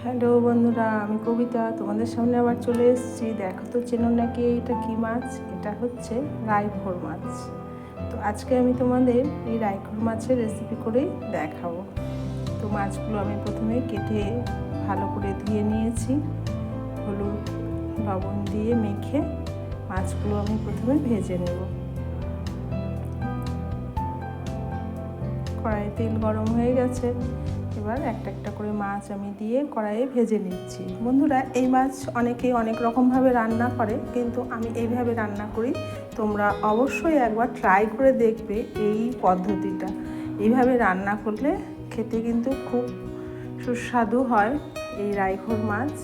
Hello বন্ধুরা, আমি কবিতা তোমাদের সামনে আবার চলে এসেছি। দেখো তো চেনো নাকি এটা কি মাছ? এটা হচ্ছে রাইখোর মাছ। তো আজকে আমি তোমাদের এই রাইখোর মাছের রেসিপি করেই দেখাবো। তো মাছগুলো আমি প্রথমে কেটে ভালো করে ধুয়ে নিয়েছি। হলুদ লবণ দিয়ে মেখে মাছগুলো আমি প্রথমে ভেজে নেব। কড়াইয়ে তেল গরম হয়ে গেছে, এবার একটা একটা করে মাছ আমি দিয়ে কড়াইয়ে ভেজে নিচ্ছি। বন্ধুরা, এই মাছ অনেকেই অনেক রকমভাবে রান্না করে, কিন্তু আমি এইভাবে রান্না করি। তোমরা অবশ্যই একবার ট্রাই করে দেখবে এই পদ্ধতিটা। এইভাবে রান্না করলে খেতে কিন্তু খুব সুস্বাদু হয় এই রাইখোর মাছ।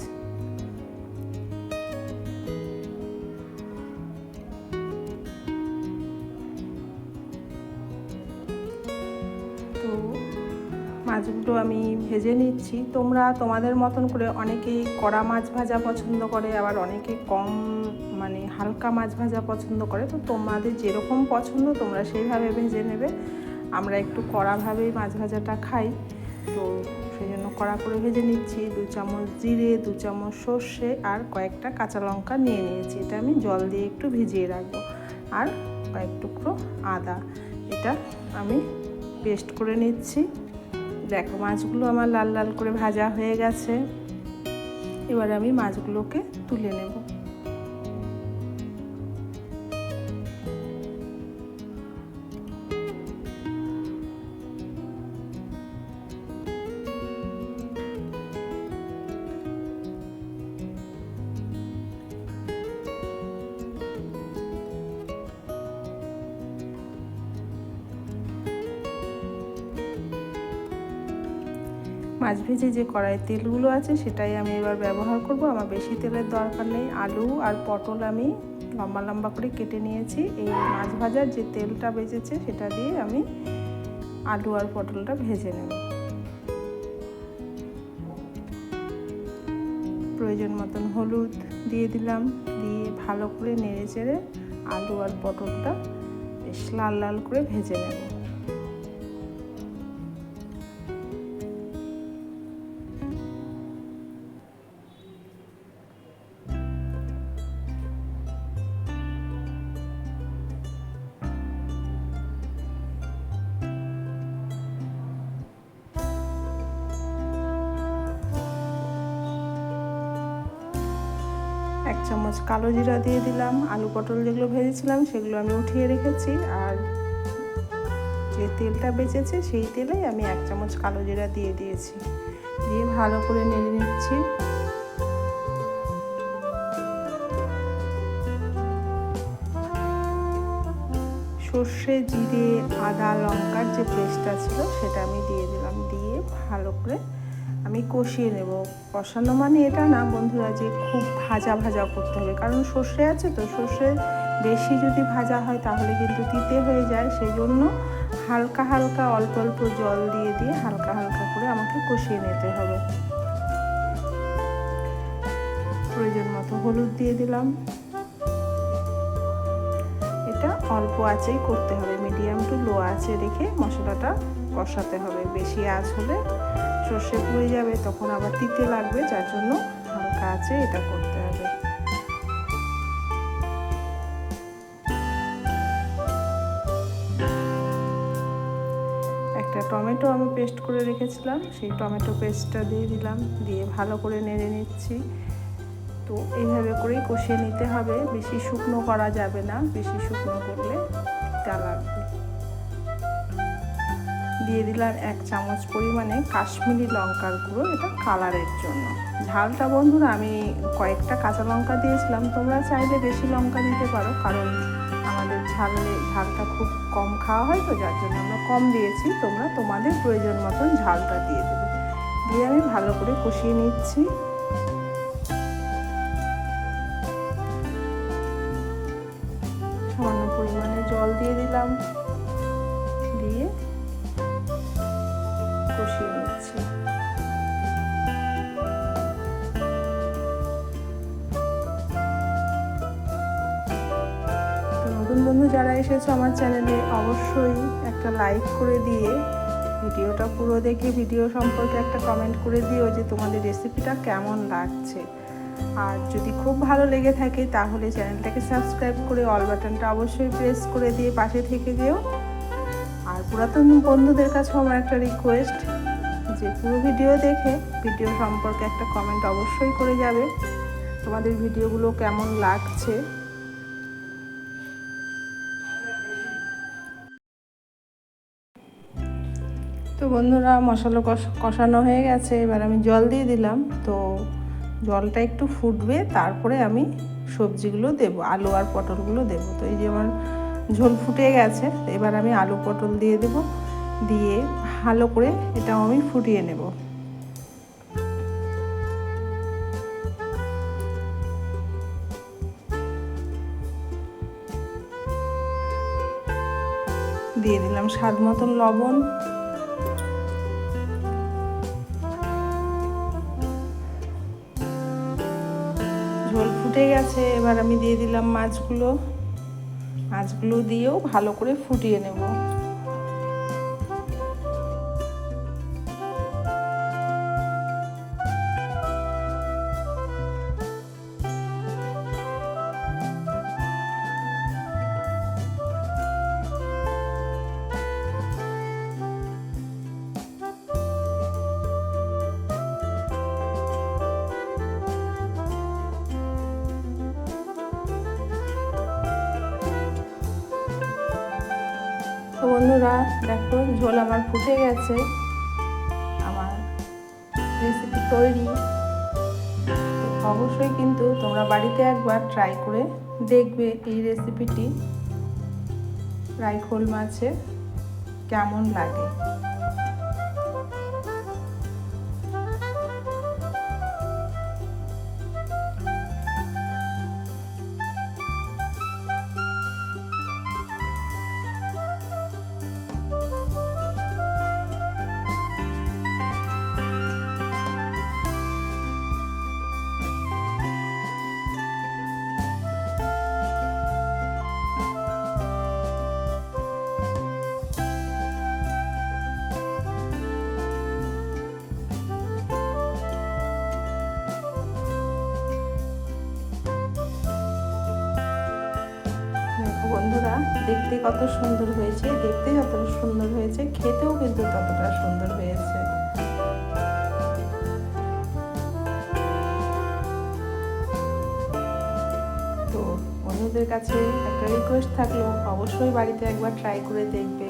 তো মাছগুলো আমি ভেজে নিচ্ছি। তোমরা তোমাদের মতন করে অনেকেই কড়া মাছ ভাজা পছন্দ করে, আবার অনেকে কম হালকা মাছ ভাজা পছন্দ করে। তো তোমাদের যেরকম পছন্দ তোমরা সেইভাবে ভেজে নেবে। আমরা একটু কড়াভাবেই মাছ ভাজাটা খাই, তো সেই জন্য কড়া করে ভেজে নিচ্ছি। 2 চামচ জিরে, 2 চামচ সর্ষে আর কয়েকটা কাঁচা লঙ্কা নিয়ে নিয়েছি। এটা আমি জল দিয়ে একটু ভিজিয়ে রাখবো। আর কয়েক টুকরো আদা, এটা আমি পেস্ট করে নিচ্ছি। দেখো মাছগুলো আমার লাল লাল করে ভাজা হয়ে গেছে। এবার আমি মাছগুলোকে তুলে নেব। মাছ ভেজে যে কড়াইয়ের তেলগুলো আছে সেটাই আমি এবার ব্যবহার করব। আমার বেশি তেলের দরকার নেই। আলু আর পটল আমি লম্বা লম্বা করে কেটে নিয়েছি। এই মাছ ভাজার যে তেলটা বেঁচেছে সেটা দিয়ে আমি আলু আর পটলটা ভেজে নেব। প্রয়োজন মতন হলুদ দিয়ে দিলাম, দিয়ে ভালো করে নেড়ে চেড়ে আলু আর পটলটা বেশ লাল লাল করে ভেজে নেব। এক চামচ কালো জিরা দিয়ে দিলাম। আলু পটল যেগুলো ভেজেছিলাম সেগুলো আমি উঠিয়ে রেখেছি, আর যে তেলটা বেঁচেছে সেই তেলেই আমি 1 চামচ কালো জিরা দিয়ে দিয়েছি। দিয়ে ভালো করে নেড়ে নিচ্ছি। সর্ষে, জিরে, আদা, লঙ্কার যে পেস্টটা ছিল সেটা আমি দিয়ে দিলাম। দিয়ে ভালো করে আমি কষিয়ে নেব। কষানো মানে এটা না বন্ধুরা যে খুব ভাজা ভাজা করতে হবে, কারণ সর্ষে আছে তো, সর্ষে বেশি যদি ভাজা হয় তাহলে কিন্তু তিতে হয়ে যায়। সেই জন্য হালকা হালকা অল্প অল্প জল দিয়ে দিয়ে হালকা হালকা করে আমাকে কষিয়ে নিতে হবে। প্রয়োজন মতো হলুদ দিয়ে দিলাম। এটা অল্প আঁচেই করতে হবে, মিডিয়াম টু লো আঁচে রেখে মশলাটা কষাতে হবে। বেশি আঁচ হলে সর্ষে পুড়ে যাবে, তখন আবার তিতে লাগবে, যার জন্য হালকা আঁচে এটা করতে হবে। একটা টমেটো আমি পেস্ট করে রেখেছিলাম, সেই টমেটো পেস্টটা দিয়ে দিলাম। দিয়ে ভালো করে নেড়ে নিচ্ছি। তো এইভাবে করেই কষিয়ে নিতে হবে, বেশি শুকনো করা যাবে না, বেশি শুকনো করলে তিতা লাগবে। দিয়ে দিলাম 1 চামচ পরিমাণে কাশ্মীরি লঙ্কার গুঁড়ো, এটা কালারের জন্য। ঝালটা বন্ধুরা আমি কয়েকটা কাঁচা লঙ্কা দিয়েছিলাম, তোমরা চাইলে বেশি লঙ্কা দিতে পারো, কারণ আমাদের ঝালটা খুব কম খাওয়া হয় তো, যার জন্য আমরা কম দিয়েছি। তোমরা তোমাদের প্রয়োজন মতন ঝালটা দিয়ে দেবে। দিয়ে আমি ভালো করে কষিয়ে নিচ্ছি। সামান্য পরিমাণে জল দিয়ে দিলাম, দিয়ে কষিয়ে নিচ্ছি। তো নতুন বন্ধু যারা এসেছো আমার চ্যানেলে, অবশ্যই একটা লাইক করে দিয়ে ভিডিওটা পুরো দেখে ভিডিও সম্পর্কে একটা কমেন্ট করে দিও যে তোমাদের রেসিপিটা কেমন লাগছে। আর যদি খুব ভালো লেগে থাকে তাহলে চ্যানেলটাকে সাবস্ক্রাইব করে অল বাটনটা অবশ্যই প্রেস করে দিয়ে পাশে থেকে যেও। আর পুরাতন বন্ধুদের কাছেও আমার একটা রিকোয়েস্ট যে পুরো ভিডিও দেখে ভিডিও সম্পর্কে একটা কমেন্ট অবশ্যই করে যাবে তোমাদের ভিডিওগুলো কেমন লাগছে। তো বন্ধুরা, মশলা কষানো হয়ে গেছে, এবার আমি জল দিয়ে দিলাম। তো জলটা একটু ফুটবে, তারপরে আমি সবজিগুলো দেব, আলু আর পটলগুলো দেব। তো এই যে আমার ঝোল ফুটে গেছে, এবার আমি আলু পটল দিয়ে দেব, দিয়ে ভালো করে এটাও আমি ফুটিয়ে নেব। দিয়ে দিলাম স্বাদ মতন লবণ। ঝোল ফুটে গেছে, এবার আমি দিয়ে দিলাম মাছগুলো দিয়েও ভালো করে ফুটিয়ে নেব। তো বন্ধুরা দেখো, ঝোল আমার ফুটে গেছে, আমার রেসিপি তৈরি। অবশ্যই কিন্তু তোমরা বাড়িতে একবার ট্রাই করে দেখবে এই রেসিপিটি, রাইখোল মাছের কেমন লাগে। বন্ধুরা, দেখতে কত সুন্দর হয়েছে, দেখতে যতটা সুন্দর হয়েছে খেতেও কিন্তু ততটা সুন্দর হয়েছে। তো বন্ধুদের কাছে একটা রিকোয়েস্ট থাকলো, অবশ্যই বাড়িতে একবার ট্রাই করে দেখবে।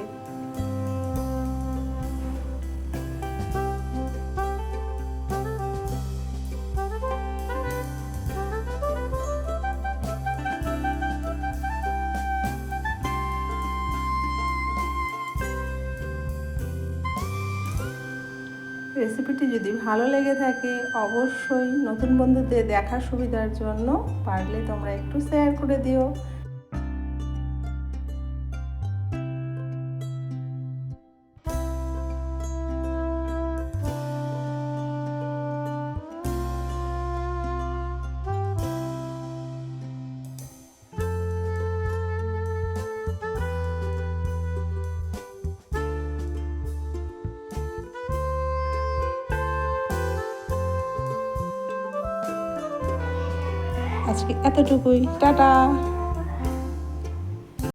রেসিপিটি যদি ভালো লেগে থাকে অবশ্যই নতুন বন্ধুদের দেখার সুবিধার জন্য পারলে তোমরা একটু শেয়ার করে দিও। আজকে এতটুকুই, টাটা।